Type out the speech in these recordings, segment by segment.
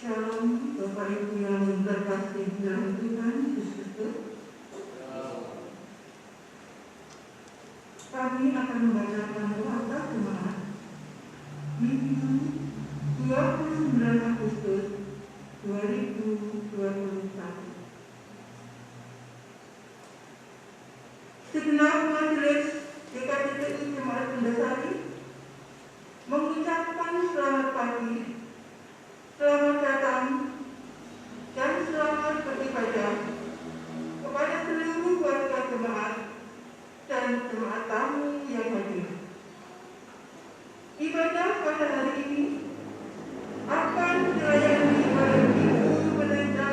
Shalom, Bapak Ibu yang terkasih dalam Tuhan Yesus Kristus. Kami akan membacakan doa jemaat Minggu 29 Agustus 2021. Segenap majelis GKJTU Jemaat Bundasari mengucapkan selamat pagi, selamat datang, dan selamat beribadah kepada seluruh warga jemaat dan jemaat tamu yang hadir. Ibadah pada hari ini akan dilayani oleh Ibu Pendeta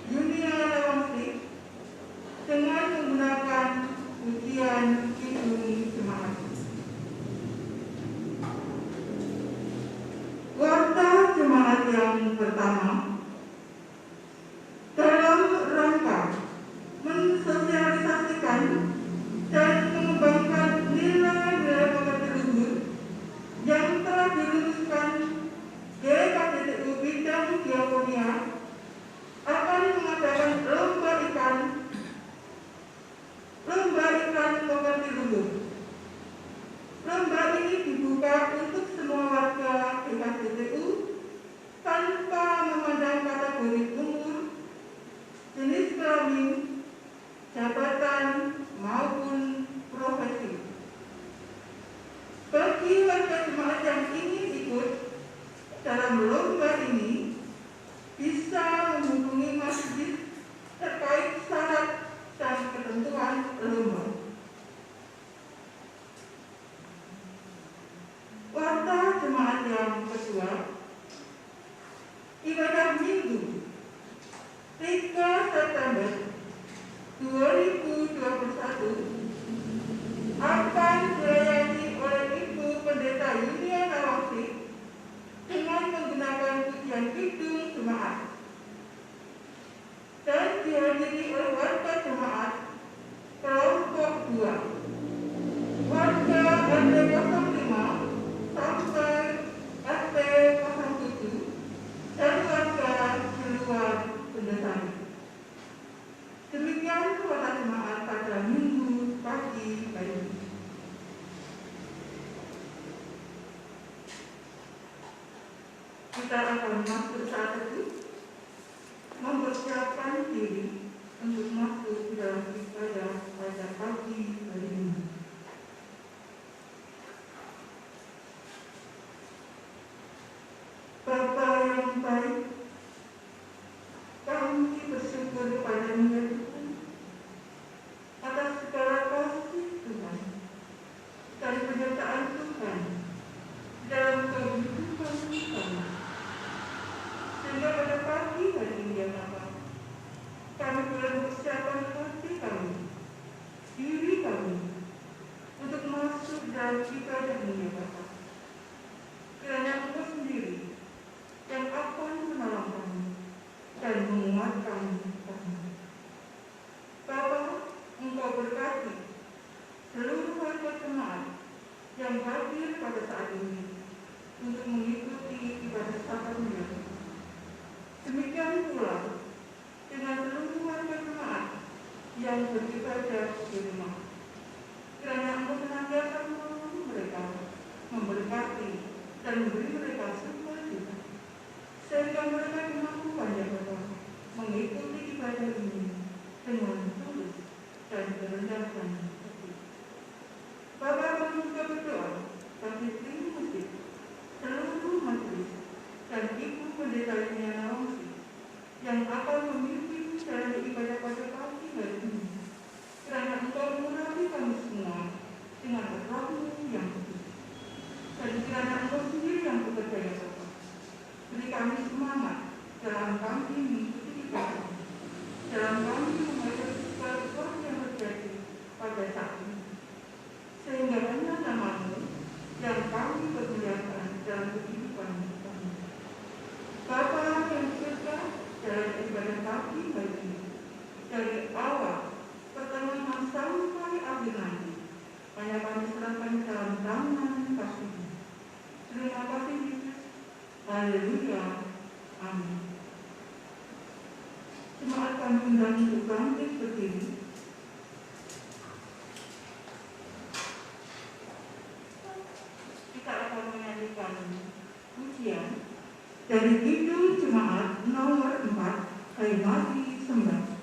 Yunia Lawangsi dengan menggunakan ujian Kidung Jemaat. Warta jemaat yang pertama, dalam rangka mensosialisasikan dan mengembangkan nilai-nilai pekerti luhur yang telah diluluskan GKJTU bidang diakonia, akan mengadakan lomba ikan pekerti luhur. Lomba ini dibuka untuk semua warga GKJTU tanpa memandang kategori umur, jenis kelamin, jabatan, maupun profesi. Bagi warga jemaat yang ingin ikut dalam lomba ini, bisa menghubungi masjid terkait syarat dan ketentuan lomba. Warta jemaat yang kedua, ibadah Minggu 3 September 2021 akan dilayani oleh Ibu Pendeta Yunia Lawangsi dengan menggunakan ujian Kidung Jemaat dan dihadiri oleh warga jemaat kelompok 2, warga RT 05 sampai RT 07 dan warga di luar Bundasari. Demikian warta jemaat pada Minggu pagi hari ini. Kita akan masuk saat itu mempersiapkan diri untuk masuk ke dalam ibadah pada pagi hari ini. Bapa yang baik, kami bersyukur kepada-Mu ya Tuhan atas segala kasih Tuhan dan penyertaan Tuhan dalam kehidupan kami. Sehingga pada pagi hari ini ya Bapa, kami boleh mempersiapkan hati kami, diri kami untuk masuk dalam ibadah-Mu ya Bapa. Kiranya Engkau sendiri yang akan menolong kami dan menguatkan kami. Bapa, Engkau berkati seluruh warga jemaat yang hadir pada saat ini untuk mengikuti ibadah Sabat-Mu. Demikian pula dengan seluruh warga jemaat yang beribadah di rumah. Kiranya Engkau senantiasa menolong mereka, memberkati dan memberi mereka sukacita, sehingga mereka kemampuan ya Bapa mengikuti ibadah ini dengan tulus dan merendahkan hati. Bapa, kami juga berdoa bagi tim musik, seluruh majelis, dan Ibu Pendeta Yunia Lawangsi yang akan memimpin dalam ibadah pada pagi hari ini. Kiranya Engkau mengurapi kami semua dengan Roh-Mu yang kudus. Dan kiranya Engkau sendiri yang bekerja ya Bapa. Beri kami semangat dalam kami mengikuti ibadah, dalam kami menghadapi segala sesuatu yang terjadi pada saat ini, sehingga hanya nama-Mu yang kami permuliakan dalam kehidupan kami. Bapa yang di surga, dalam ibadah pagi hari ini, dari awal pertengahan sampai akhir nanti, hanya kami serahkan dalam tangan kasih-Mu. Terima kasih Yesus. Haleluya. Amin. Jemaat kami undang untuk bangkit berdiri. Kita akan menyanyikan pujian dari Kidung Jemaat nomor 4, Hai Mati Sembah.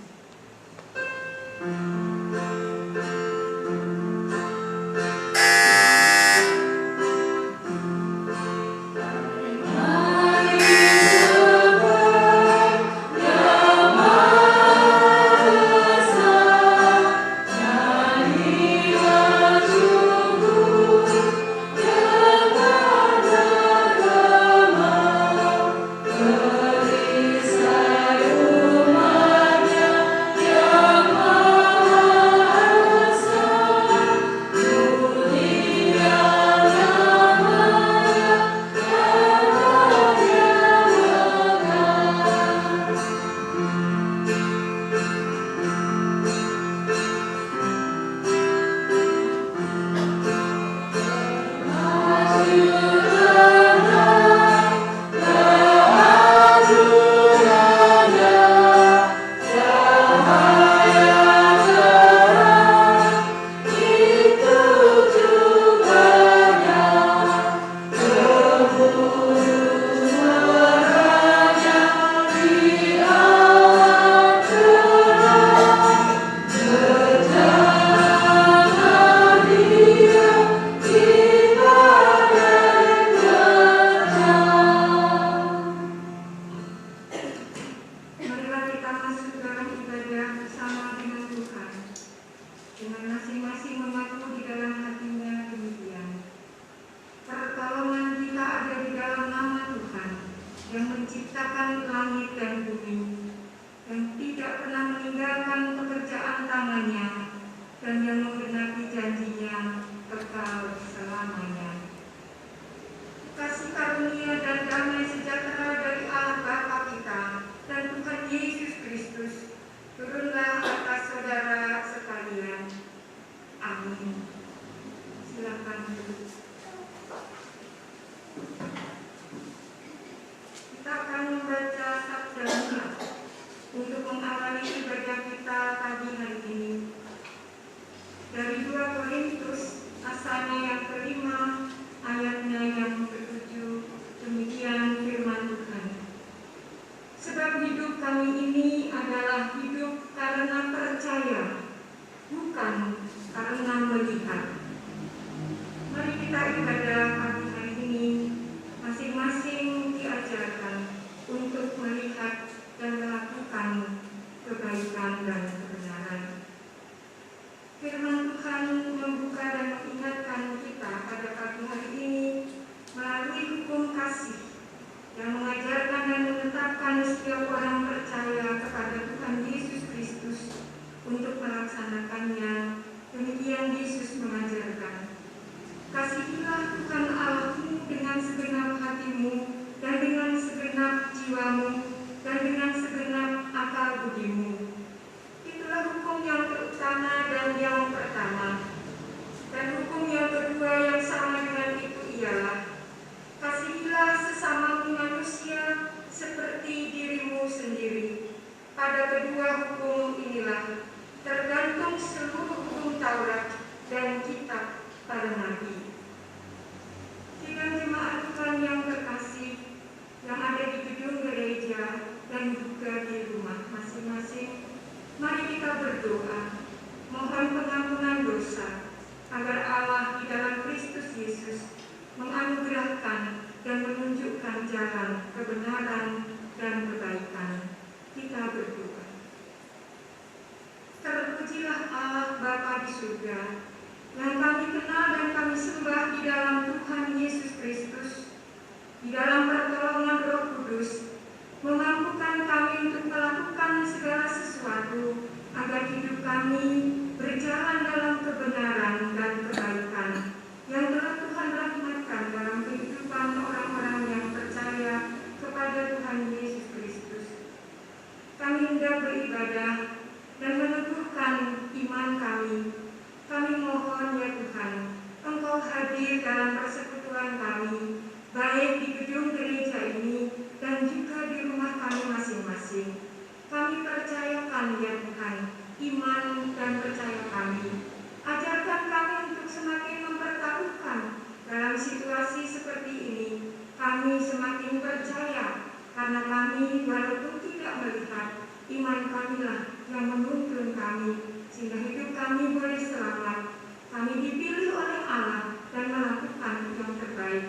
dalam persekutuan kami, baik di gedung gereja ini dan juga di rumah kami masing-masing. Kami percayakan ya Tuhan, iman dan percaya kami. Ajarkan kami untuk semakin mempertaruhkan dalam situasi seperti ini. Kami semakin percaya karena kami walaupun tidak melihat, iman kamilah yang menuntun kami sehingga hidup kami boleh selamat. Kami dipilih oleh Allah dan melakukan yang terbaik.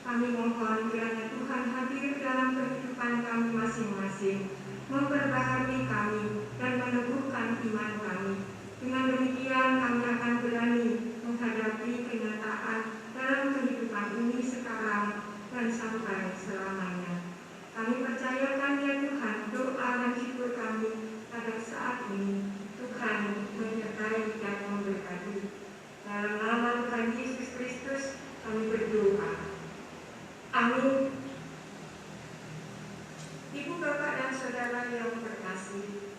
Kami mohon kiranya Tuhan hadir dalam kehidupan kami masing-masing, memperbaharui kami dan meneguhkan iman kami. Dengan demikian kami akan berani menghadapi kenyataan dalam kehidupan ini sekarang dan sampai selamanya. Kami percayakan ya Tuhan doa dan syukur kami pada saat ini. Tuhan menyertai dan memberkati. Dalam nama Tuhan Yesus Kristus kami berdoa. Amin. Ibu, Bapak, dan Saudara yang terkasih,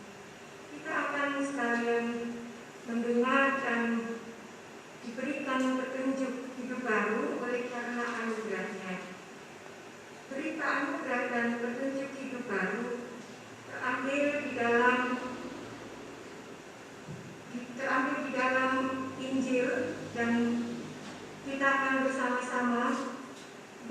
kita akan sekalian mendengar dan diberikan petunjuk hidup baru oleh karena anugerahnya. Berita anugerah dan petunjuk hidup baru terambil di dalam Injil, dan kita akan bersama-sama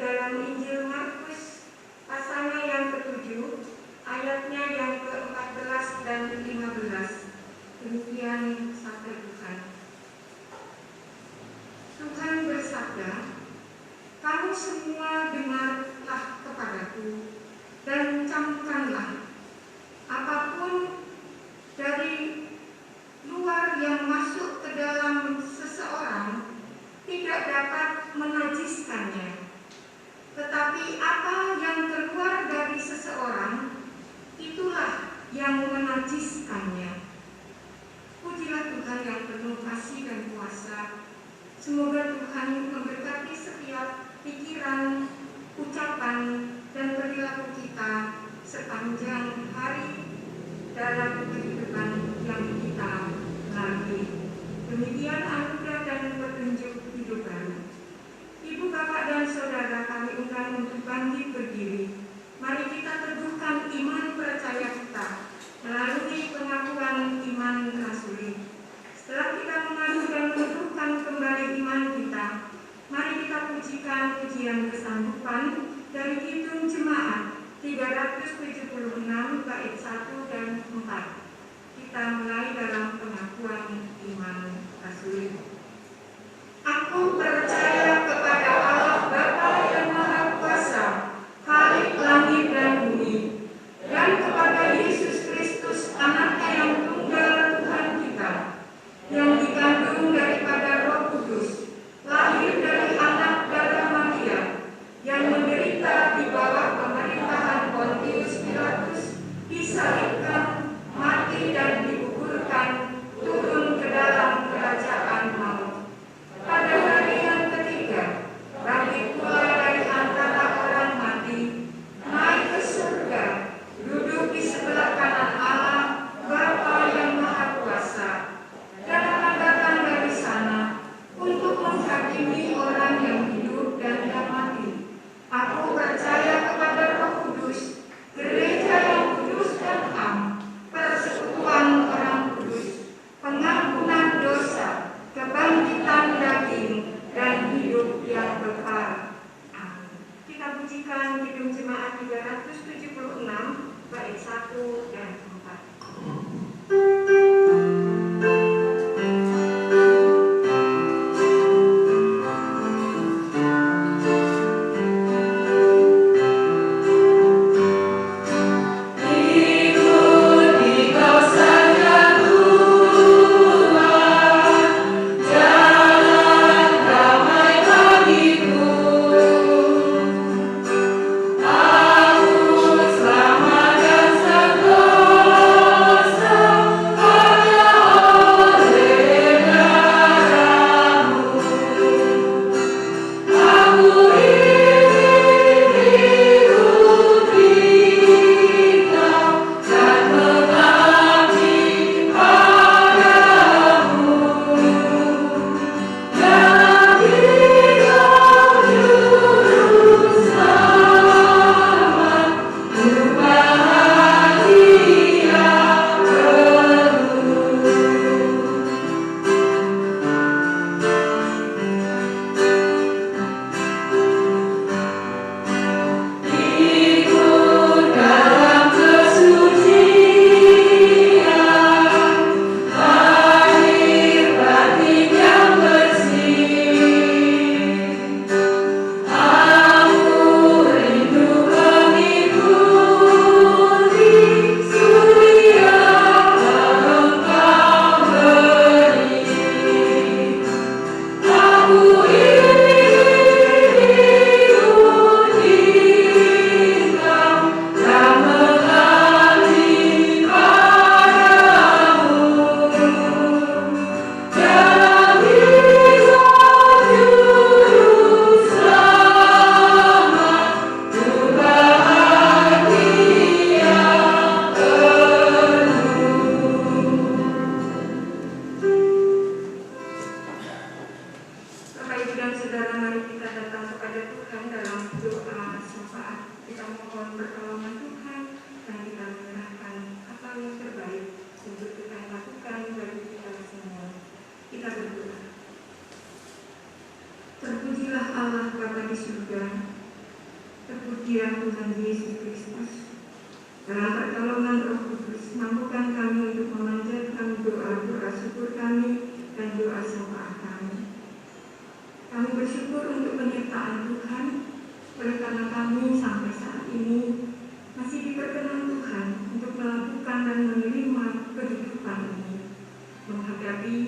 dalam Injil Markus pasalnya yang ke-7, ayatnya yang ke-14 dan 15. Demikian sabda Tuhan. Tuhan bersabda, "Kamu semua dengarlah kepadaku dan camkanlah, apapun dari luar yang masuk ke dalam seseorang tidak dapat menajiskannya. Tetapi apa yang keluar dari seseorang, itulah yang menajiskannya." Pujilah Tuhan yang penuh kasih dan kuasa. Semoga Tuhan memberkati setiap pikiran, ucapan, dan perilaku kita sepanjang hari dalam kehidupan yang kita lalui. Demikian anugerah dan petunjuk hidup baru. Ibu, Bapak, dan Saudara, kami undang untuk bangkit berdiri. Mari kita teguhkan iman percaya kita melalui pengakuan iman rasuli. Setelah kita mengaku dan meneguhkan kembali iman kita, mari kita pujikan pujian kesanggupan dari Kidung Jemaat 376 bait 1 dan 4. Kita mulai dalam pengakuan iman rasuli. Aku percaya kepada Allah Bapa yang Maha Kuasa, Khalik langit dan bumi, dan kepada Yesus Kristus, Anaknya yang tunggal Tuhan kita, yang dikandung daripada Roh Kudus, lahir dari anak darah Maria, yang menderita di bawah pemerintahan Pontius Pilatus, disalibkan, mati dan dikuburkan, turun ke dalam kerajaan maut. Pada hari yang ketiga, bangkit pula dari antara orang mati, naik ke surga, duduk di sebelah kanan Allah, Bapa yang Maha Kuasa, dan akan datang dari sana untuk menghakimi orang yang hidup dan yang mati. Aku percaya kepada Roh Kudus, gereja yang kudus dan am, persekutuan orang kudus, pengampunan dosa, kebangkitan daging, dan hidup yang kekal. Amin. Kita pujikan Kidung Jemaat 376 bait 1 dan 4. Tuhan Allah Bapa di surga, terpujilah Tuhan Yesus Kristus. Dalam pertolongan Roh Kudus, mampukan kami untuk memanjatkan doa syukur kami dan doa syafaat kami. Kami bersyukur untuk penyertaan Tuhan, oleh karena kami sampai saat ini masih diperkenan Tuhan untuk melakukan dan menerima kehidupan ini, menghadapi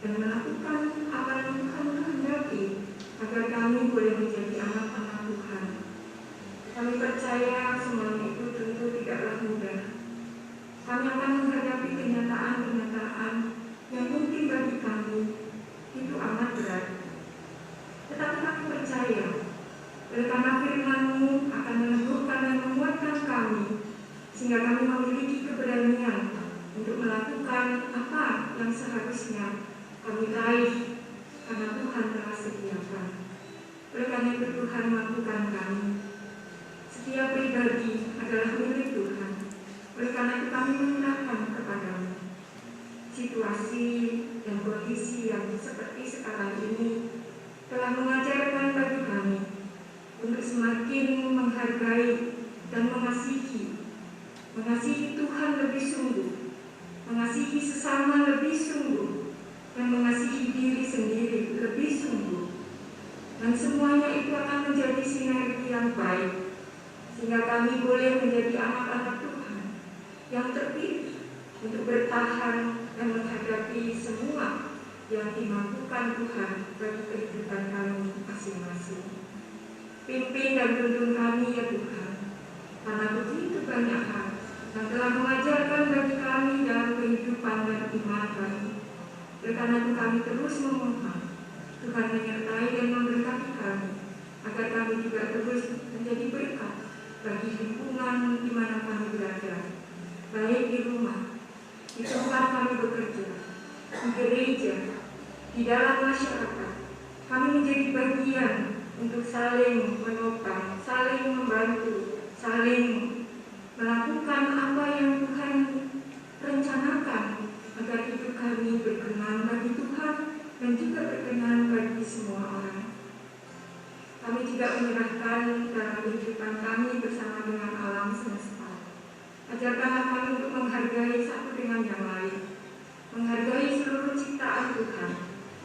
dan melakukan apa yang Tuhan kehendaki, agar kami boleh menjadi anak-anak Tuhan. Kami percaya semuanya itu tentu tidaklah mudah. Kami akan menghadapi kenyataan-kenyataan yang mungkin bagi kami itu amat berat. Tetapi kami percaya, oleh karena firman-Mu akan meneguhkan dan menguatkan kami, sehingga kami memiliki keberanian untuk melakukan apa yang seharusnya kami raih, karena Tuhan telah sediakan. Oleh karena itu Tuhan mampukan kami. Setiap pribadi adalah milik Tuhan. Oleh karena itu kami menyerahkan kepadamu. Situasi dan kondisi yang seperti sekarang ini telah mengajarkan bagi kami untuk semakin menghargai dan mengasihi Tuhan lebih sungguh, mengasihi sesama lebih sungguh, dan mengasihi diri sendiri lebih sungguh. Dan semuanya itu akan menjadi sinergi yang baik, sehingga kami boleh menjadi anak-anak Tuhan yang terpilih untuk bertahan dan menghadapi semua yang dimampukan Tuhan bagi kehidupan kami masing-masing. Pimpin dan tuntun kami ya Tuhan, karena begitu banyak hal yang telah mengajarkan bagi kami dalam kehidupan dan iman kami. Oleh karena itu kami terus memohon Tuhan menyertai dan memberkati kami, agar kami juga terus menjadi berkat bagi lingkungan di mana kami berada, baik di rumah, di tempat kami bekerja, di gereja, di dalam masyarakat. Kami menjadi bagian untuk saling menopang, saling membantu, saling melakukan apa yang Tuhan rencanakan, agar hidup kami berkenan bagi Tuhan dan juga berkenan bagi semua orang. Kami juga menyerahkan dalam kehidupan kami bersama dengan alam semesta. Ajarkanlah kami untuk menghargai satu dengan yang lain, menghargai seluruh ciptaan Tuhan,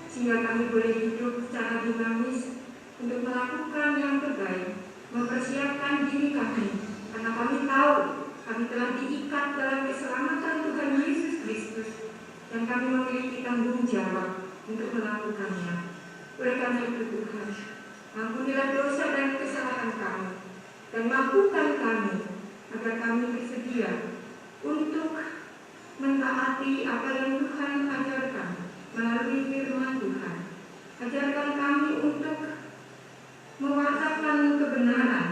sehingga kami boleh hidup secara dinamis untuk melakukan yang terbaik, mempersiapkan diri kami, karena kami tahu kami telah diikat dalam keselamatan Tuhan Yesus Kristus, dan kami memiliki tanggung jawab untuk melakukannya. Oleh karena itu Tuhan, ampunilah dosa dan kesalahan kami, dan mampukan kami agar kami bersedia untuk mentaati apa yang Tuhan ajarkan melalui firman Tuhan. Ajarkan kami untuk mewartakan kebenaran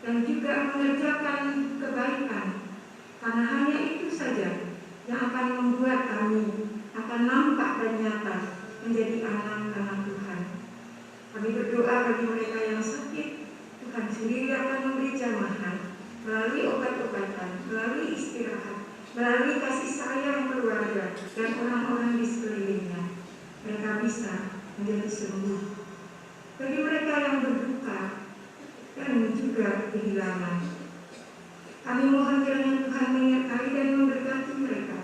dan juga mengerjakan kebaikan, karena hanya itu saja yang akan membuat kami akan nampak dan nyata menjadi anak-anak Tuhan. Kami berdoa bagi mereka yang sakit, Tuhan sendiri akan memberi jamahan melalui obat-obatan, melalui istirahat, melalui kasih sayang keluarga dan orang-orang di sekelilingnya. Mereka bisa menjadi sembuh. Bagi mereka yang berduka dan juga kehilangan, kami mohon kiranya Tuhan menyertai dan memberkati mereka,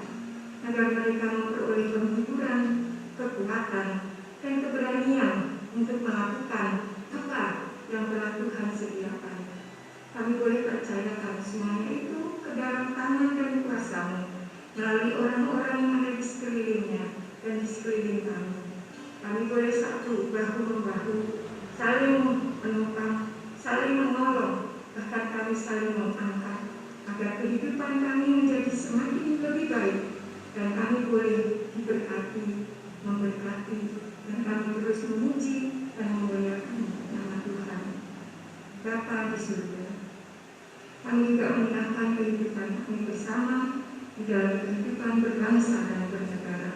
agar mereka memperoleh penghiburan, kekuatan, dan keberanian untuk melakukan apa yang telah Tuhan sediakan. Kami boleh percayakan semuanya itu ke dalam tangan dan kuasa-Mu, melalui orang-orang yang ada di sekelilingnya dan di sekeliling kami. Kami boleh satu bahu-membahu, saling menopang, saling menolong, bahkan kami saling mengangkat, agar kehidupan kami menjadi semakin lebih baik, dan kami boleh diberkati, memberkati, dan kami terus memuji dan memuliakan nama Tuhan. Bapa di surga, kami juga menyerahkan kehidupan kami bersama di dalam kehidupan berbangsa dan bernegara.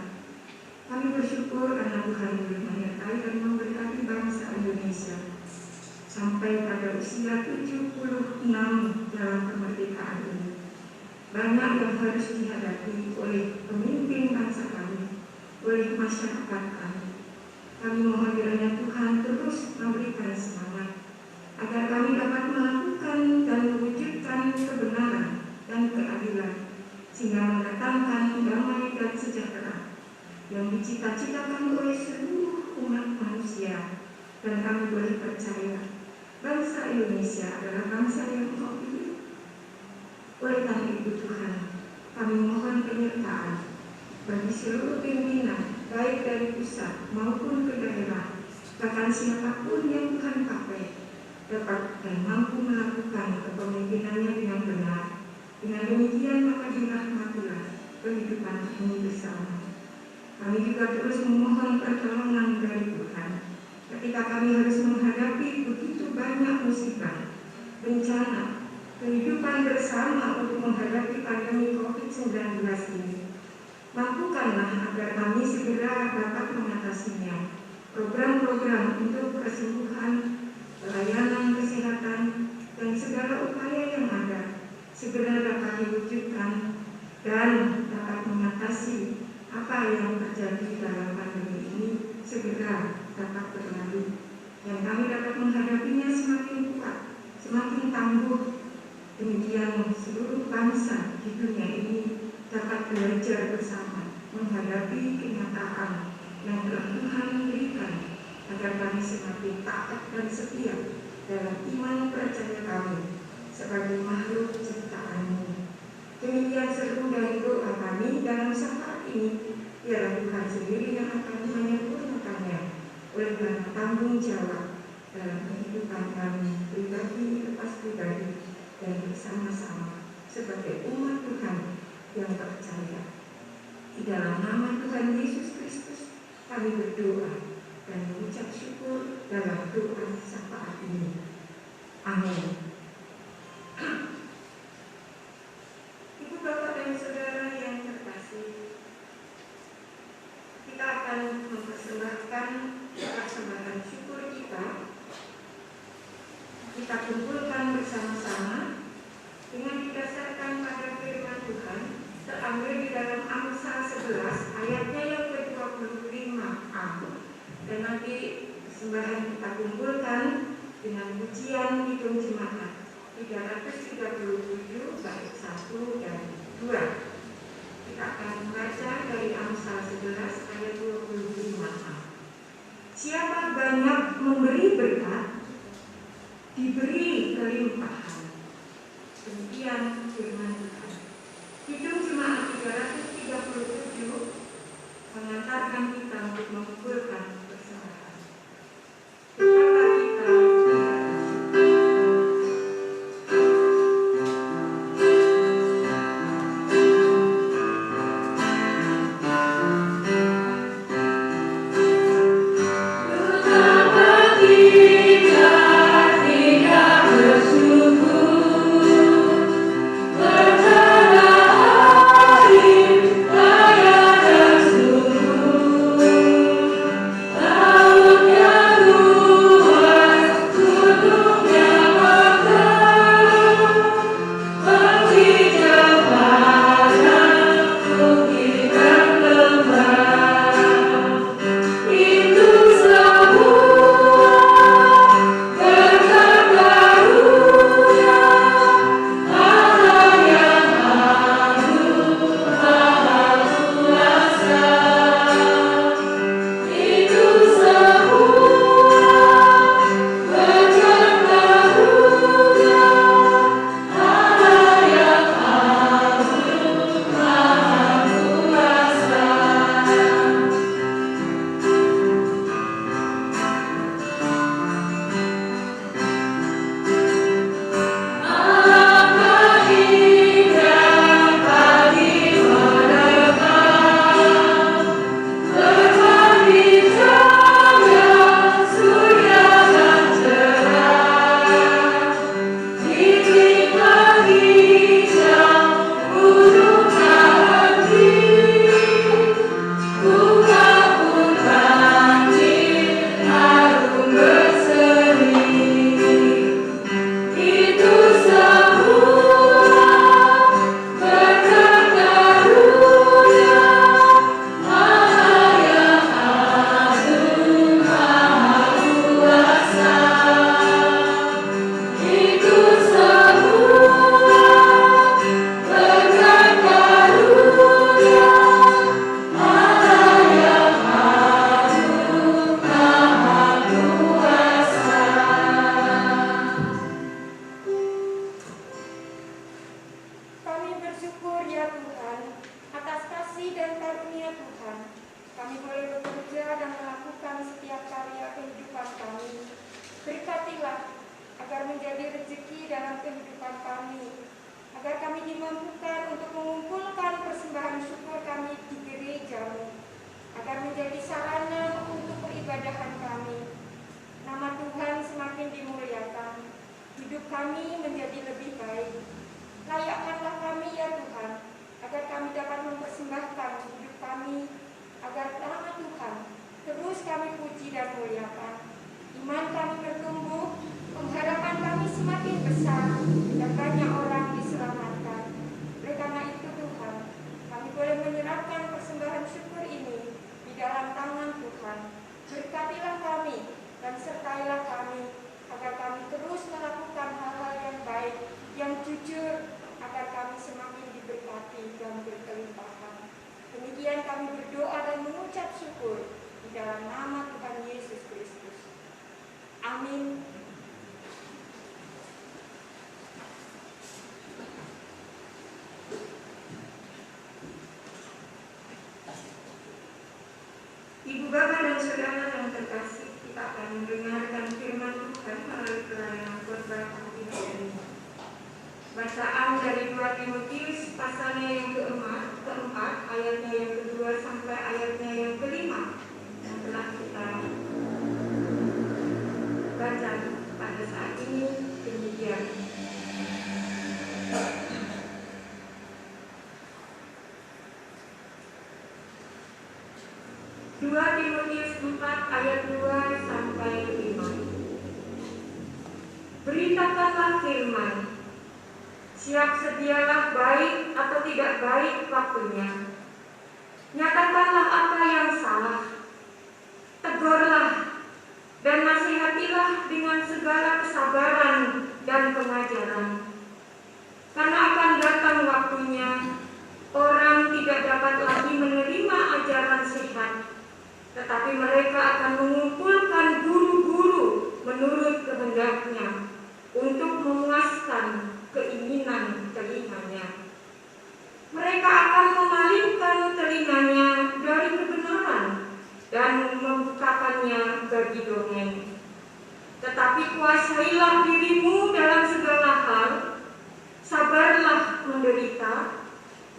Kami bersyukur karena Tuhan boleh menyertai dan memberkati bangsa Indonesia sampai pada usia 76 dalam kemerdekaan ini. Banyak yang harus dihadapi oleh pemimpin bangsa kami, oleh masyarakat kami. Kami mohon kiranya Tuhan terus terus memberikan semangat agar kami dapat melakukan dan mewujudkan kebenaran dan keadilan, sehingga mendatangkan damai dan sejahtera yang dicita-citakan oleh seluruh umat manusia. Dan kami boleh percaya bangsa Indonesia adalah bangsa yang Kau pilih. Oleh karena itu Tuhan, kami mohon penyertaan bagi seluruh pimpinan, baik dari pusat maupun ke daerah, bahkan siapapun yang Tuhan pakai, dapat dan mampu melakukan kepemimpinannya dengan benar. Dengan demikian maka dirahmatilah kehidupan kami bersama. Kami juga terus memohon pertolongan dari Tuhan ketika kami harus menghadapi begitu banyak musibah, bencana, kehidupan bersama untuk menghadapi pandemi COVID-19 ini. Mampukanlah agar kami segera dapat mengatasinya. Program-program untuk kesembuhan, pelayanan kesehatan, dan segala upaya yang ada segera dapat diwujudkan dan dapat mengatasi apa yang terjadi dalam pandemi ini segera dapat berlalu, dan kami dapat menghadapinya semakin kuat, semakin tangguh. Demikian seluruh bangsa di dunia ini dapat belajar bersama menghadapi kenyataan yang telah Tuhan berikan, agar kami semakin taat dan setia dalam iman percaya kami sebagai makhluk ciptaan-Mu. Demikian seru dari doa kami dalam saat ini. Biarlah Tuhan sendiri yang akan menyempurnakannya oleh karena tanggung jawab dalam kehidupan kami pribadi lepas pribadi dan bersama-sama sebagai umat Tuhan yang percaya. Di dalam nama Tuhan Yesus Kristus kami berdoa dan mengucap syukur dalam doa syafaat ini. Amin. Ibu, Bapak, dan Saudara yang terkasih, kita akan mempersembahkan persembahan syukur kita. Kita kumpulkan bersama-sama dengan didasarkan pada firman Tuhan terambil di dalam Amsal 11 ayatnya yang ke-25a. Dan nanti persembahan kita kumpulkan dengan pujian Kidung Jemaat 337 bait 1 dan 2. Kita akan membaca dari Amsal 11 ayat 25a. Siapa banyak memberi berkat, diberi kelimpahan. Demikian firman Tuhan. Kidung Jemaat 337 mengantarkan kita untuk mengumpulkan persembahan. Betapa kita berkatilah agar menjadi rezeki dalam kehidupan kami, agar kami dimampukan untuk mengumpulkan persembahan syukur kami di gereja-Mu, agar menjadi sarana untuk peribadahan kami. Nama Tuhan semakin dimuliakan, hidup kami menjadi lebih baik. Layakkanlah kami ya Tuhan, agar kami dapat mempersembahkan hidup kami, agar nama Tuhan terus kami puji dan muliakan. Iman kami bertumbuh, pengharapan kami semakin besar, dan banyak orang diselamatkan. Oleh karena itu Tuhan, kami boleh menyerahkan persembahan syukur ini di dalam tangan Tuhan. Berkatilah kami dan sertailah kami, agar kami terus melakukan hal-hal yang baik, yang jujur, agar kami semakin diberkati dan berkelimpahan. Demikian kami berdoa dan mengucap syukur di dalam nama Tuhan Yesus Kristus. Amin. Ibu, Bapak, dan Saudara yang terkasih, kita akan mendengarkan firman Tuhan melalui pelayanan khotbah pagi hari ini. Bacaan dari 2 Timotius pasalnya yang keempat, ayatnya yang kedua sampai ayatnya yang kelima yang telah kita baca pada saat ini demikian. Dua Timotius 4 ayat 2 sampai 5. Beritakanlah firman. Siap sedialah baik atau tidak baik waktunya. Nyatakanlah apa yang salah. Tegurlah dan nasihatilah dengan segala kesabaran dan pengajaran. Karena akan datang waktunya orang tidak dapat lagi menerima ajaran sehat, tetapi mereka akan mengumpulkan guru-guru menurut kehendaknya untuk memuaskan keinginan telinganya. Mereka akan memalingkan telinganya dari kebenaran dan membukakannya bagi dongeng. Tetapi kuasailah dirimu dalam segala hal, sabarlah menderita,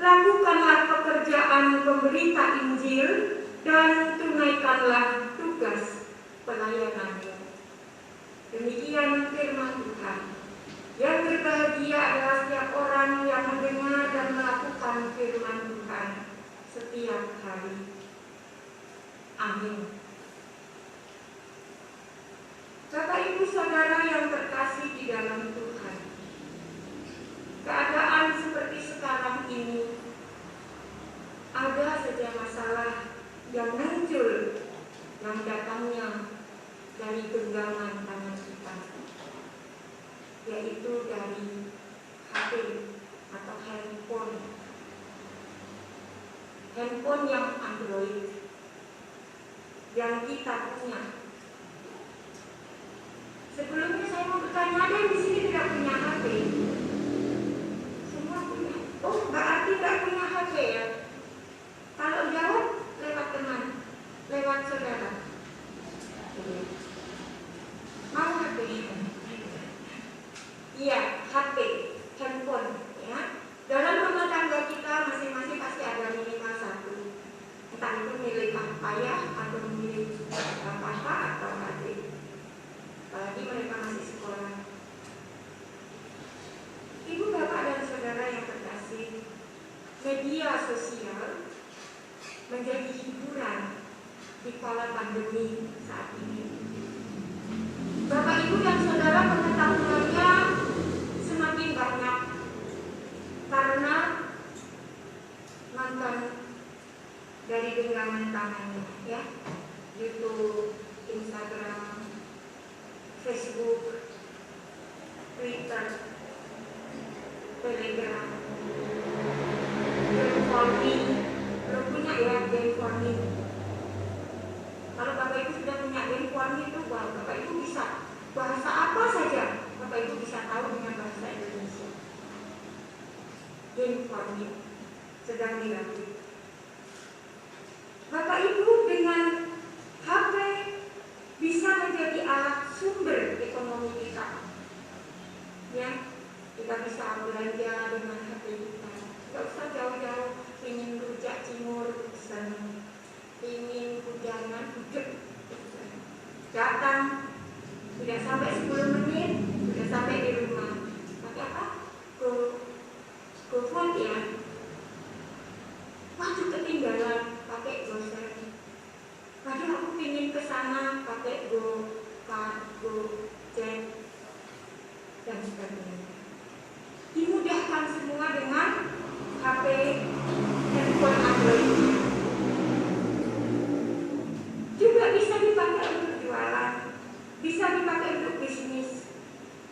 lakukanlah pekerjaan pemberita Injil, dan tunaikanlah tugas pelayananmu. Demikian firman Tuhan. Yang berbahagia adalah setiap orang yang mendengar dan melakukan firman Tuhan setiap hari. Amin. Bapak, Ibu, Saudara yang terkasih di dalam Tuhan, keadaan seperti sekarang ini, ada saja masalah yang muncul yang datangnya dari genggaman tangan kita, yaitu dari HP atau handphone yang Android yang kita punya. Sebelumnya saya mau bertanya, ada yang di sini tidak punya HP? Semua punya. Oh, Mbak Arti tidak punya HP ya? Kalau jawab lewat teman, lewat saudara. Mau HP? Iya, HP, handphone, ya. Dalam rumah tangga kita masing-masing pasti ada minimal satu. Entah itu milik ayah atau milik papa atau adik. Apalagi mereka masih sekolah. Ibu, Bapak, dan Saudara yang terkasih, media sosial menjadi hiburan di kala pandemi saat ini. Bapak, Ibu, dan Saudara pengetahuannya semakin banyak karena nonton dari genggaman tangannya, ya, YouTube, Instagram, Facebook, Twitter, Telegram, game farming. Belum punya ya game farming. Kalau Bapak Ibu sudah punya game farming itu, wah, Bapak Ibu bisa bahasa apa saja, Bapak Ibu bisa tahu dengan bahasa Indonesia. Game farming sedang dilatih. Bapak Ibu dengan HP bisa menjadi alat sumber ekonomi Tidak sampai 10 menit sudah sampai di rumah. Pakai apa? GoFood ya. Waduh, ketinggalan pakai GoShare. Padahal aku pingin ke sana pakai Gojek dan sebagainya. Dimudahkan semua dengan HP handphone Android. Juga bisa dipakai untuk jualan, bisa dipakai untuk bisnis.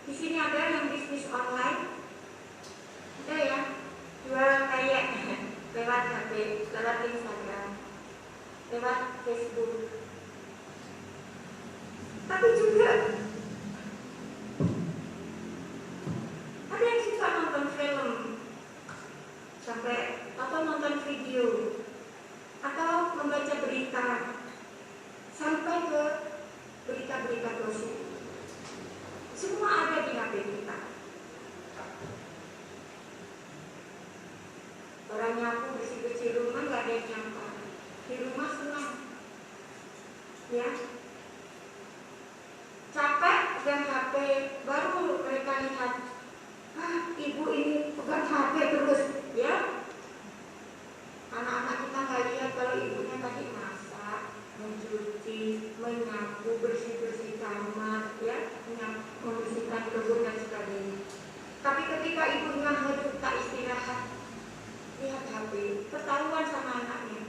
Di sini ada yang bisnis online, ada ya, jual kayak lewat HP, lewat Instagram, lewat Facebook. Tapi juga ada yang suka nonton film sampai atau nonton video atau membaca berita sampai ke berita-berita gosip. Semua ada di HP kita. Orangnya aku bersih-bersih rumah gak ada yang nyangka. Di rumah senang, ya. Capek pegang HP, baru mereka lihat, ibu ini pegang HP terus, ya. Anak-anak kita nggak lihat kalau ibunya tadi masak, mencuci, menyapu, bersih-bersih kamar, ya, membersihkan kebun dan sebagainya. Tapi ketika ibunya harus tak istirahat, lihat HP, ketahuan sama anaknya.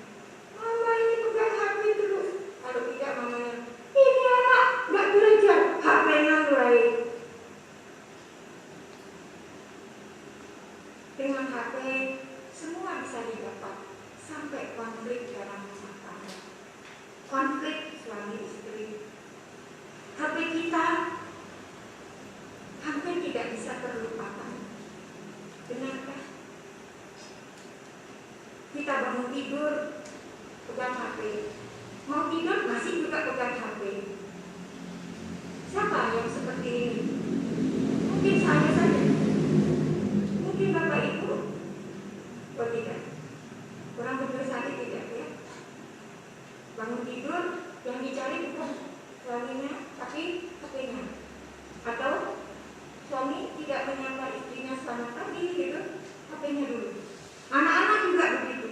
Mama ini pegang HP terus. Kalau tidak mamanya, ini anak nggak belajar, HP-nya mulai. Dengan HP semua bisa didapat, sampai konflik dalam rumah tangga, konflik suami istri. HP kita hampir tidak bisa terlupakan. Benarkah? Kita bangun tidur pegang HP, mau tidur masih juga pegang HP. Siapa yang seperti ini? Mungkin saya saja, mungkin bapak ibu, atau tidak? Orang berdosa tidak ya? Bangun tidur yang dicari bukan suaminya, tapi HP-nya. Atau suami tidak menyapa istrinya selamat pagi gitu, HP-nya dulu. Anak-anak juga begitu.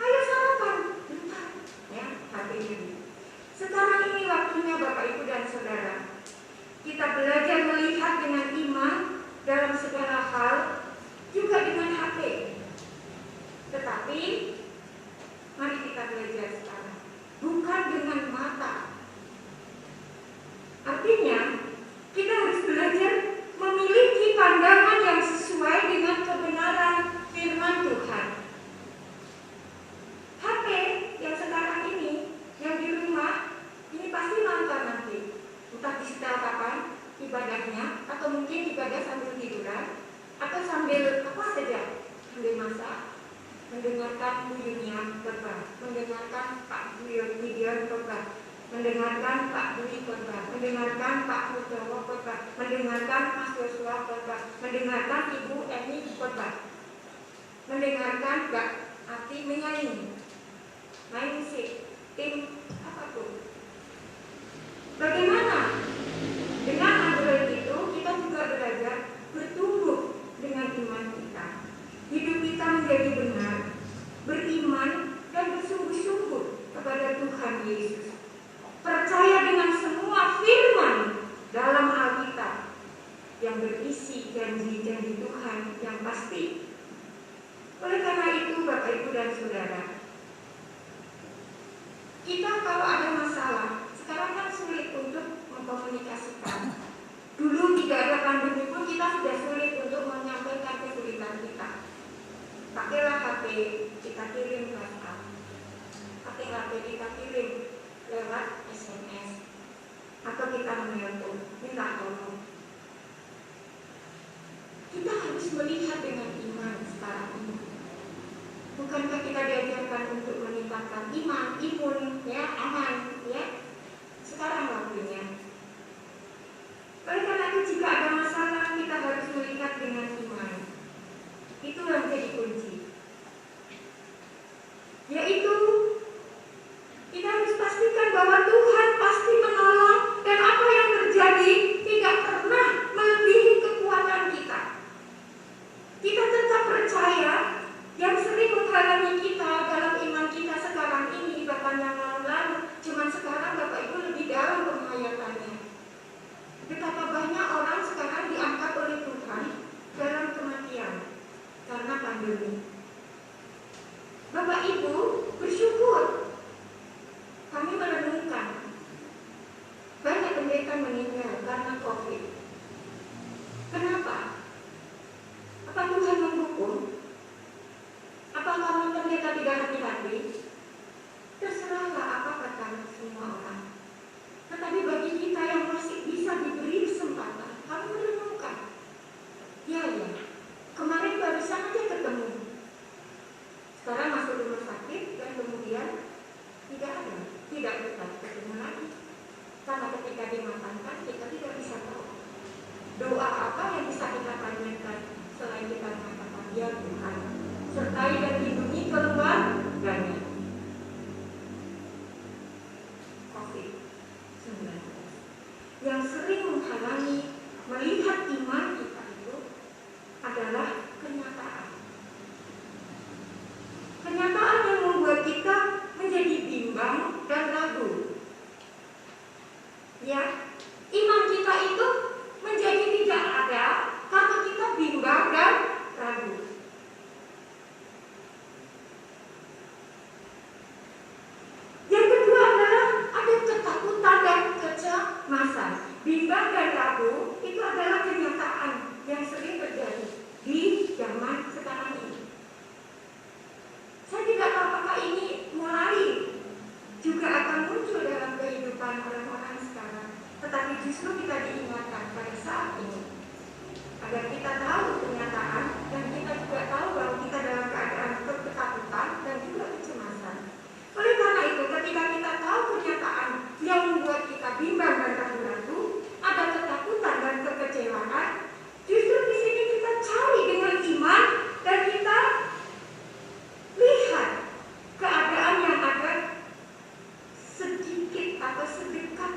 Ayo sarapan, bentar, ya, HP-nya dulu. Sekarang ini waktunya Bapak Ibu dan Saudara, kita belajar melihat dengan iman dalam segala hal, juga dengan HP. Tetapi mari kita belajar sekarang, bukan dengan mata. Artinya kita harus belajar memiliki pandangan yang sesuai dengan kebenaran firman Tuhan. HP yang sekarang ini, yang di rumah, ini pasti nonton nanti. Entah di setel kapan ibadahnya, atau mungkin ibadah sambil tiduran, atau sambil apa saja, sambil masak, mendengarkan Bu Yunia khotbah, mendengarkan Pak Gideon khotbah, mendengarkan Pak Dwi khotbah, mendengarkan Pak Mudowo khotbah, mendengarkan Mas Yosua khotbah, mendengarkan Ibu Eni khotbah, mendengarkan Mbak Ati menyanyi, main musik, tim apapun. Bagaimana? Dengan Android itu kita juga belajar bertumbuh dengan iman kita. Hidup kita menjadi benar, beriman dan bersungguh-sungguh kepada Tuhan Yesus. Percaya dengan semua firman dalam Alkitab yang berisi janji-janji Tuhan yang pasti. Oleh karena itu Bapak Ibu dan Saudara, kita kalau ada masalah, sekarang kan sulit untuk mengkomunikasikan. Dulu tidak ada pandemi pun kita sudah sulit untuk menyampaikan kesulitan kita. Pakailah HP, kita kirim WhatsApp. Pakai HP kita kirim lewat SMS. Atau kita menelpon, minta tolong. Kita harus melihat dengan iman sekarang ini. Bukankah kita diajarkan untuk meningkatkan iman, imun, ya, aman, ya? Sekarang waktunya. Oleh karena itu jika ada masalah kita harus melihat dengan iman. Itu yang jadi kunci. Yaitu kita harus pastikan bahwa Tuhan pasti menolong dan apa yang terjadi kita katakan ya Tuhan, sertai dan lindungi keluarganya. COVID-19 yang sering menghalangi melihat iman kita itu adalah kenyataan. Kenyataan yang membuat kita menjadi bimbang dan ragu. Ya, iman kita itu menjadi tidak ada karena kita bimbang dan ragu. Yang kedua adalah ada ketakutan dan kecemasan. Bimbang dan ragu itu adalah kenyataan yang sering terjadi di zaman sekarang ini. Saya tidak tahu apakah ini mulai juga akan muncul dalam kehidupan orang-orang sekarang. Tetapi justru kita diingatkan pada saat ini agar kita tahu kenyataan dan kita juga tahu bahwa kita dalam keadaan ketakutan dan juga kecemasan. Oleh karena itu, ketika kita tahu kenyataan yang membuat kita bimbang dan ragu-ragu, ada ketakutan dan kekecewaan, justru di sini kita cari dengan iman dan kita lihat keadaan yang ada sedikit atau sedekat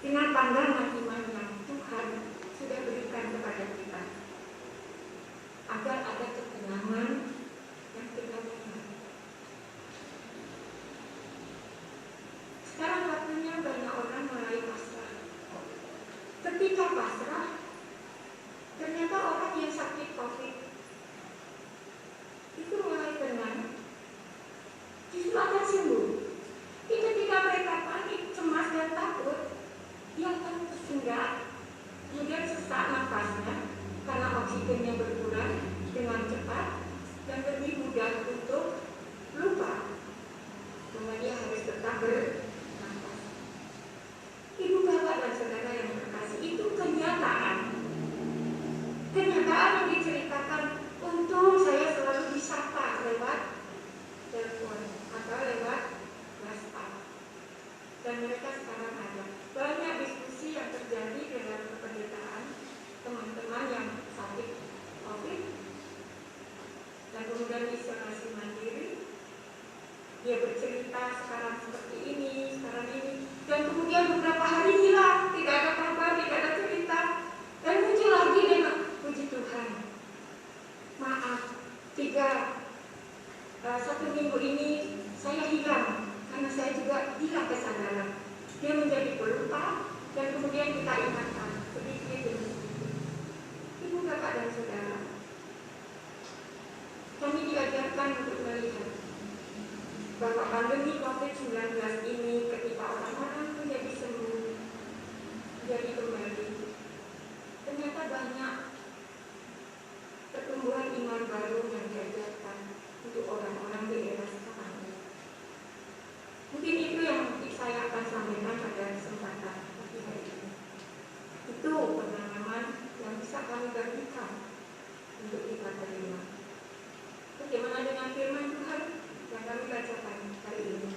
dengan pandangan iman yang Tuhan sudah berikan kepada kita, agar ada ketenangan yang kita punya. Sekarang waktunya banyak orang mulai pasrah. Ketika pasrah, ternyata orang yang sakit COVID itu mulai tenang, justru akan sembuh. Ketika mereka panik, cemas dan takut, dia akan tersendat, kemudian sesak nafasnya karena oksigennya berkurang dengan cepat dan lebih mudah untuk lupa bahwa dia harus tetap bernafas. Ibu bapak dan saudara yang terkasih, itu kenyataan yang diceritakan. Untung saya selalu disapa lewat telepon atau lewat WhatsApp, dan mereka sekarang ada banyak diskusi yang terjadi dengan kependetaan teman-teman yang sakit COVID dan kemudian isolasi mandiri. Dia bercerita sekarang seperti ini, sekarang ini, dan kemudian beberapa hari hilang, tidak ada kabar, tidak ada cerita, dan muncul lagi dengan puji Tuhan. Maaf, satu minggu ini saya hilang karena saya juga hilang kesadaran. Dia menjadi pelupa dan kemudian kita ingatkan sedikit demi sedikit. Ibu bapak dan saudara, kami diajarkan untuk melihat bahwa pandemi COVID-19 ini ketika orang-orang menjadi sembuh, jadi kembali, ternyata banyak pertumbuhan iman baru yang diajarkan untuk orang-orang di era sekarang ini. Mungkin itu yang saya akan sampaikan pada kesempatan pagi hari ini. Itu pengalaman yang bisa kami bagikan untuk kita terima. Bagaimana dengan firman Tuhan yang kami bacakan hari ini?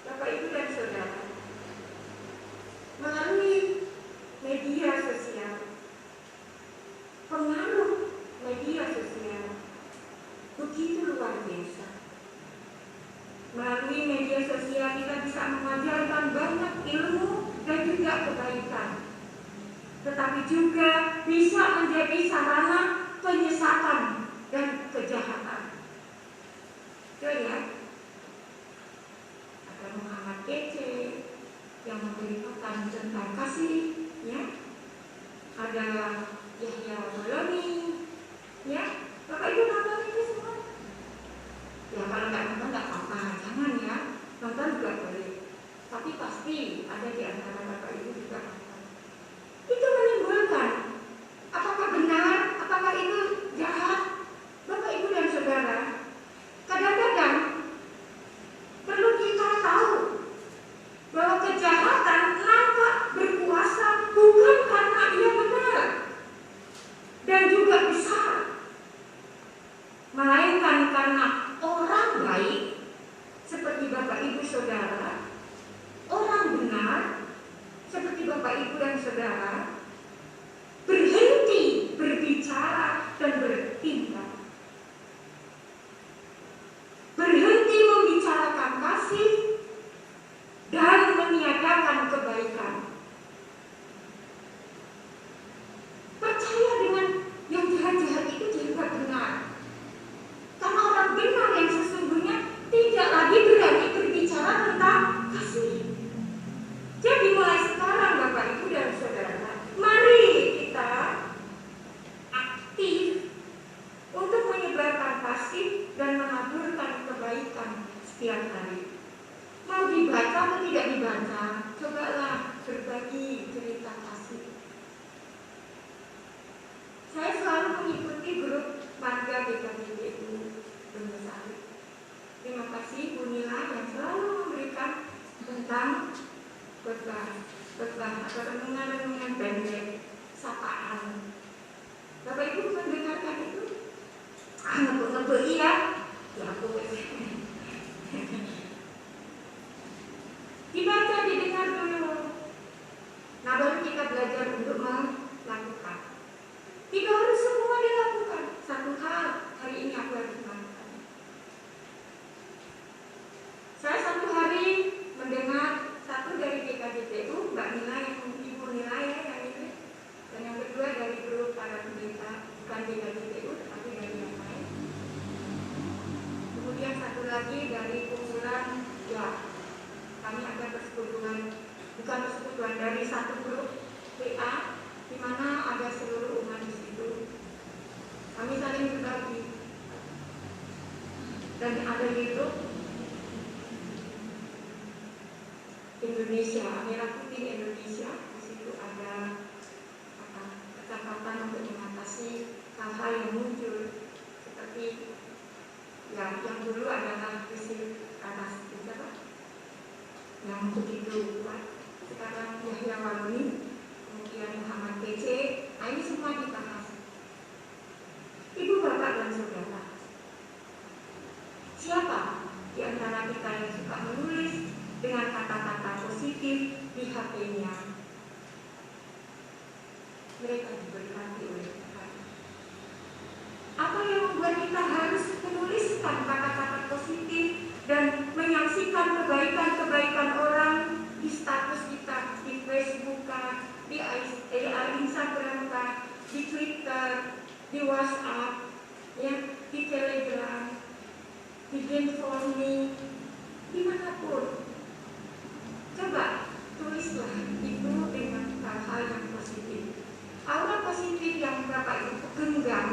Bapak, Ibu, dan Saudara, melalui media sosial, pengaruh media sosial begitu luar biasa. Melalui media sosial kita bisa mengajarkan banyak ilmu dan juga kebaikan, tetapi juga bisa menjadi sarana penyesatan dan kejahatan. Betul ya? Ada Muhammad GC yang memberitakan tentang kasih, ya. Ada Yahya Boloni, ya. Bapak Ibu nonton ini semua? Ya kalau nggak nonton nggak apa-apa, jangan ya. Nonton juga boleh. Tapi pasti ada di antara Bapak Ibu juga nonton. Itu menimbulkan, apakah benar, apakah itu jahat? Bapak Ibu dan Saudara, kadang-kadang perlu kita tahu bahwa kejahatan nampak berkuasa bukan karena ia benar dan juga besar, melainkan karena orang baik seperti Bapak Ibu Saudara, orang benar seperti Bapak Ibu dan Saudara, berhenti atau renungan-renungan pendek, sapaan. Bapak Ibu mendengarkan itu? Ngebek-ngebek iya. Ya aku dibaca, didengar dulu. Nah baru kita belajar untuk melakukan. Tidak harus semua dilakukan. Satu hal hari ini aku harus melakukan. Saya satu hari mendengar satu dari GKJTU, Mbak Nila yang Ibu Nila ya yang ini, dan yang kedua dari grup para pendeta, bukan GKJTU tetapi dari yang lain. Kemudian satu lagi dari kumpulan ya, kami ada persekutuan, bukan persekutuan, dari satu grup WA di mana ada seluruh umat di situ. Kami saling berbagi. Dan ada di grup Indonesia, Merah Putih Indonesia. Di situ ada kesempatan untuk mengatasi hal-hal yang muncul seperti ya, yang dulu adalah krisis atas yang begitu kuat. Sekarang Yahya Waluni, kemudian Muhammad PC. Nah ini semua dibahas. Ibu, bapak, dan saudara, siapa di antara kita yang suka menulis dengan kata-kata positif di HP-nya? Mereka diberkati oleh Tuhan. Apa yang membuat kita harus menuliskan kata-kata positif dan menyaksikan kebaikan-kebaikan orang di status kita, di Facebook, di Instagram, di Twitter, di WhatsApp, ya, di Telegram, di Gmail, dimanapun. Coba tulislah itu dengan hal-hal yang positif. Aura positif yang Bapak Ibu genggam,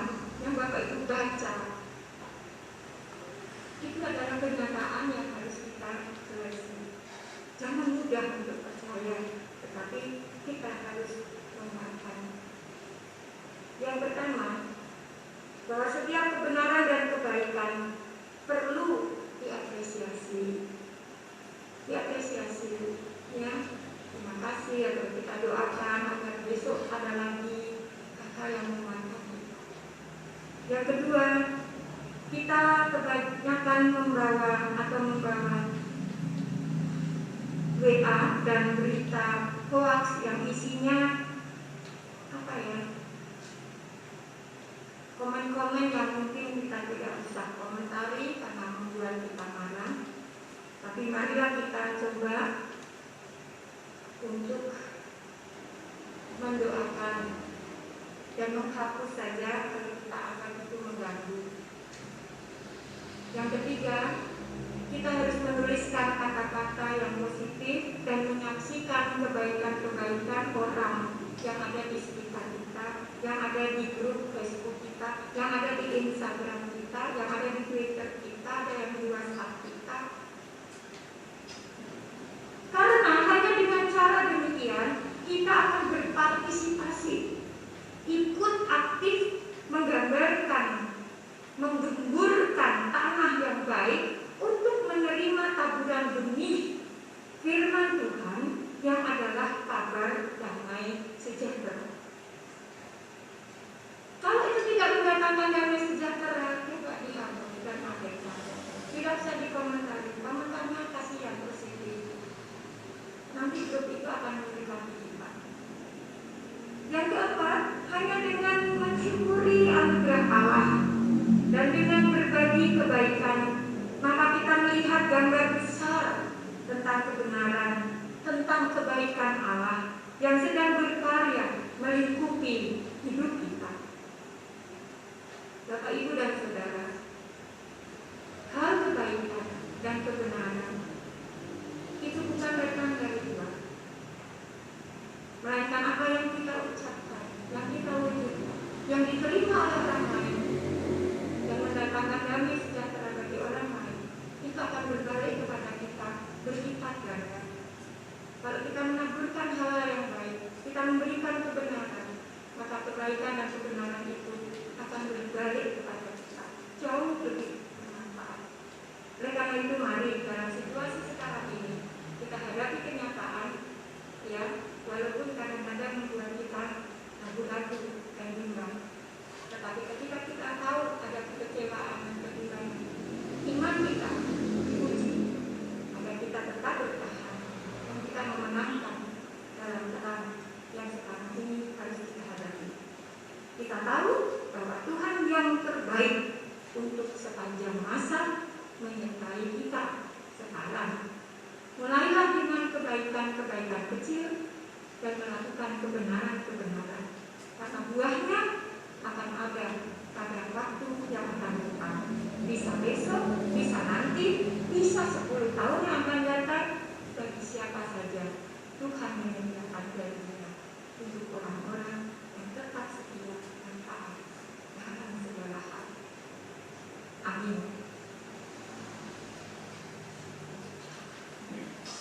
yang Bapak Ibu baca, itu adalah kenyataan yang harus kita seleksi. Jangan mudah untuk percaya, tetapi kita harus memakan. Yang pertama, bahwa setiap kebenaran dan kebaikan perlu diapresiasi. Diapresiasi, ya. Terima kasih agar kita doakan agar besok ada lagi hal yang menguatkan kita. Yang kedua, kita kebanyakan membawa WA dan berita hoax yang isinya apa ya? Komen-komen yang mungkin kita tidak usah komentari karena membuat kita marah. Tapi marilah kita coba untuk mendoakan dan menghapus saja kalau kita akan itu mengganggu. Yang ketiga, kita harus menuliskan kata-kata yang positif dan menyaksikan kebaikan-kebaikan orang yang ada di sekitar kita, yang ada di grup Facebook kita, yang ada di Instagram kita, yang ada di Twitter kita, ada yang di WhatsApp kita. Karena hanya dengan cara demikian kita akan berpartisipasi, ikut aktif menggambarkan, menggemburkan tanah yang baik untuk menerima taburan benih firman Tuhan yang adalah kabar damai sejahtera. Kalau itu tidak mendatangkan damai sejahtera, coba dihapus dan abaikan. Tidak usah dikomentari, komentarnya kasihan positif. Nanti grup itu akan memberikan kita. Yang keempat, hanya dengan mensyukuri anugerah Allah dan dengan berbagi kebaikan, maka kita melihat gambar besar tentang kebenaran, tentang kebaikan Allah yang sedang berkarya melingkupi hidup kita. Bapak, Ibu, dan Saudara, hal kebaikan dan kebenaran itu bukan datang dari Tuhan, melainkan apa yang kita ucapkan, yang kita wujudkan, yang diterima oleh orang lain, yang mendatangkan damai sejahtera bagi orang lain, itu akan berbalik kepada kita berlipat ganda. Kalau kita menaburkan hal yang baik, kita memberikan kebenaran, maka kebaikan dan kebenaran itu akan berbalik kepada kita jauh lebih bermanfaat. Oleh karena itu, mari dalam situasi sekarang ini kita hadapi kenyataan, ya, walaupun kadang-kadang membuat kita ragu-ragu dan bimbang. Tetapi ketika kita tahu ada kekecewaan dan kebimbangan, iman kita diuji agar kita tetap bertahan dan kita memenangkan dalam terang yang sekarang ini harus kita hadapi. Kita tahu bahwa Tuhan yang terbaik untuk sepanjang masa menyertai kita sekarang. Mulailah dengan kebaikan-kebaikan kecil dan melakukan kebenaran-kebenaran, karena buahnya akan ada pada waktu yang akan datang. Bisa besok, bisa nanti, bisa 10 tahun yang akan datang. Bagi siapa saja Tuhan menyediakan janjinya untuk orang-orang yang tetap setia dan taat dalam segala hal. Amin.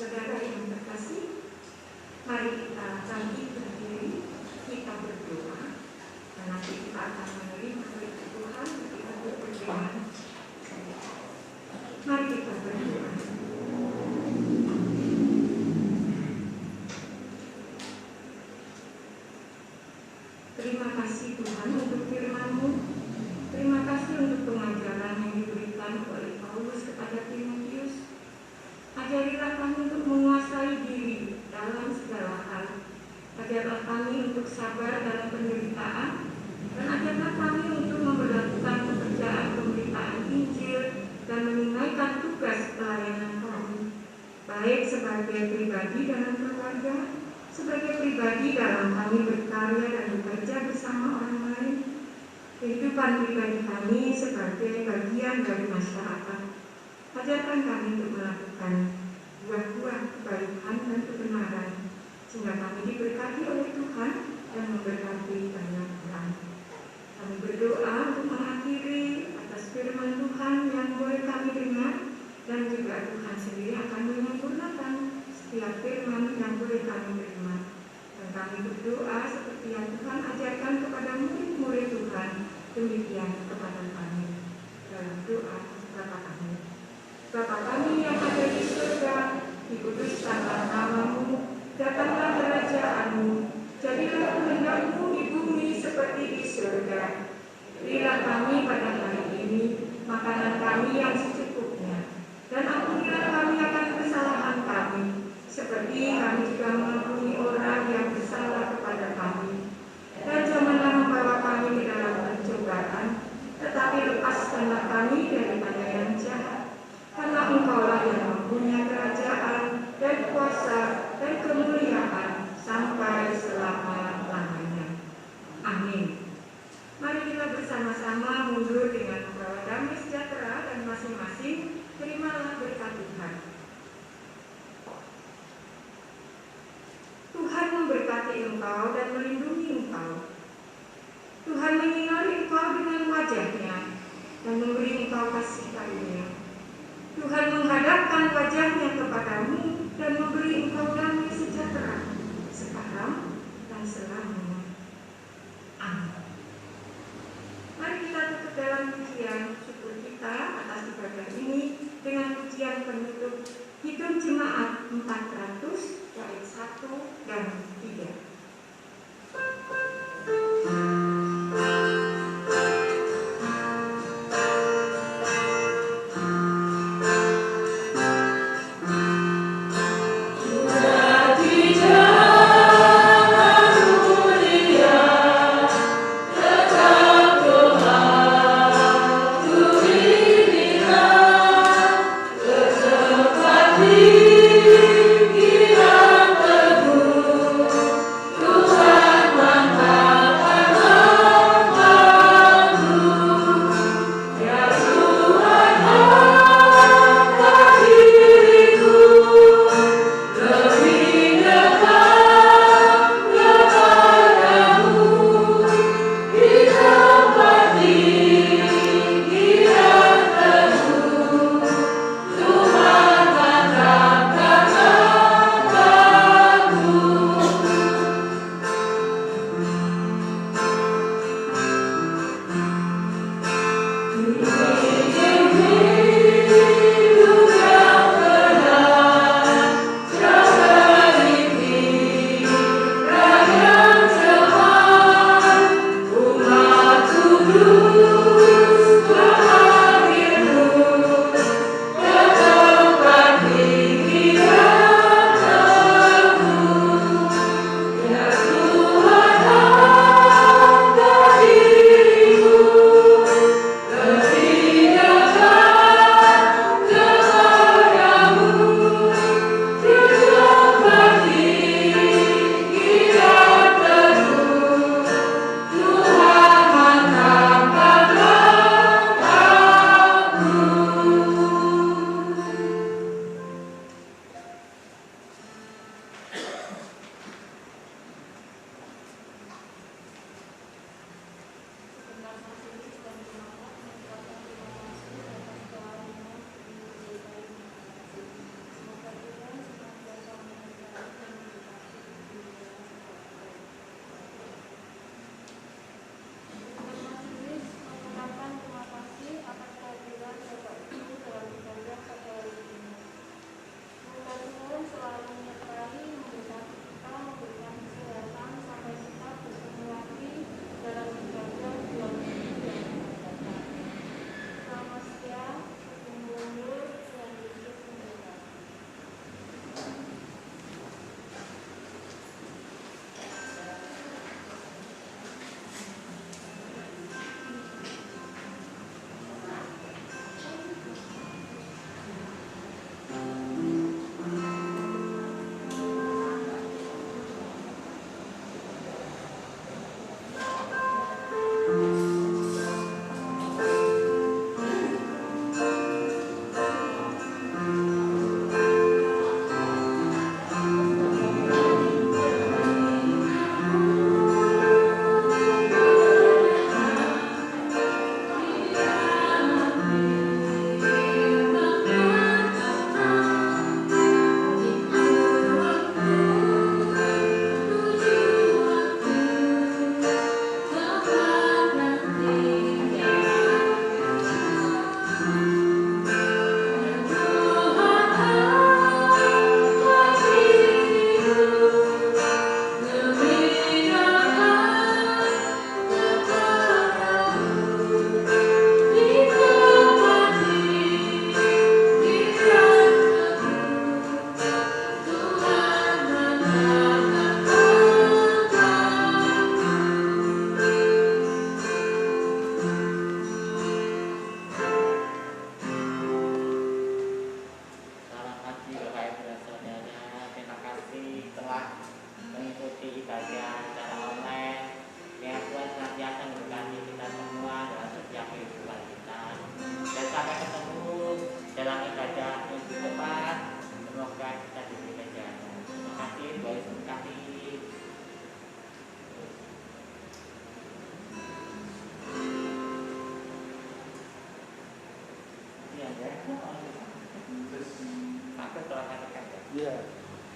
Saudara yang terkasih, mari kita bangkit berdiri, kita berdoa, dan nanti kita akan menerima berkat Tuhan ketika berdoa. Mari kita berdoa. Terima kasih Tuhan untuk firman-Mu. Terima kasih untuk pengajaran yang diberikan oleh Paulus kepada Timotius. Ajarilah kami untuk menguasai diri dalam segala hal. Ajarlah kami untuk sabar dalam penderitaan, dan ajarlah kami untuk memperlakukan pekerjaan pemberitaan Injil dan menunaikan tugas pelayanan kami, baik sebagai pribadi dalam keluarga, sebagai pribadi dalam kami berkarya dan bekerja bersama orang lain, kehidupan pribadi kami sebagai bagian dari masyarakat. Ajarkan kami untuk melakukan buah-buah kebaikan dan kebenaran, sehingga kami diberkati oleh Tuhan dan memberkati banyak orang. Kami berdoa untuk mengakhiri atas firman Tuhan yang boleh kami dengar, dan juga Tuhan sendiri akan menyempurnakan setiap firman yang boleh kami terima. Dan kami berdoa seperti yang Tuhan ajarkan kepada murid-murid Tuhan, demikian kepada kami. Dalam doa Bapa kami. Bapa kami yang ada di surga, dikuduskanlah nama-Mu, datanglah kerajaan-Mu, jadilah kehendak-Mu di bumi seperti di surga. Berilah kami pada hari ini makanan kami yang secukupnya, dan ampunilah kami akan kesalahan kami, seperti kami juga mengampuni orang yang bersalah kepada kami. Dan janganlah membawa kami ke dalam pencobaan, tetapi lepaskanlah kami daripada yang jahat. Karena Engkaulah yang mempunyai kerajaan dan kuasa dan kemuliaan sampai selama-lamanya. Amin. Mari kita bersama-sama mundur dengan membawa damai sejahtera, dan masing-masing terimalah berkat Tuhan. Tuhan memberkati engkau dan melindungi engkau. Tuhan menyinari engkau dengan wajah-Nya dan memberi engkau kasih karunia. Tuhan menghadapkan wajah-Nya kepadamu dan memberi engkau damai sejahtera sekarang dan selamanya. Amin. Mari kita tutup dalam pujian syukur kita atas ibadah ini dengan pujian penutup Hidup Jemaat 400 bait 1 dan 3. Sudah dijadikan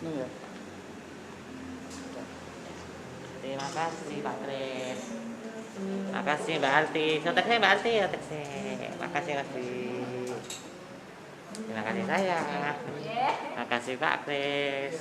Iya. Terima kasih Pak Kris. Makasih Mbak Alti. Soteknya Mbak Alti ya teksnya. Makasih. Terima kasih saya. Makasih Pak Kris.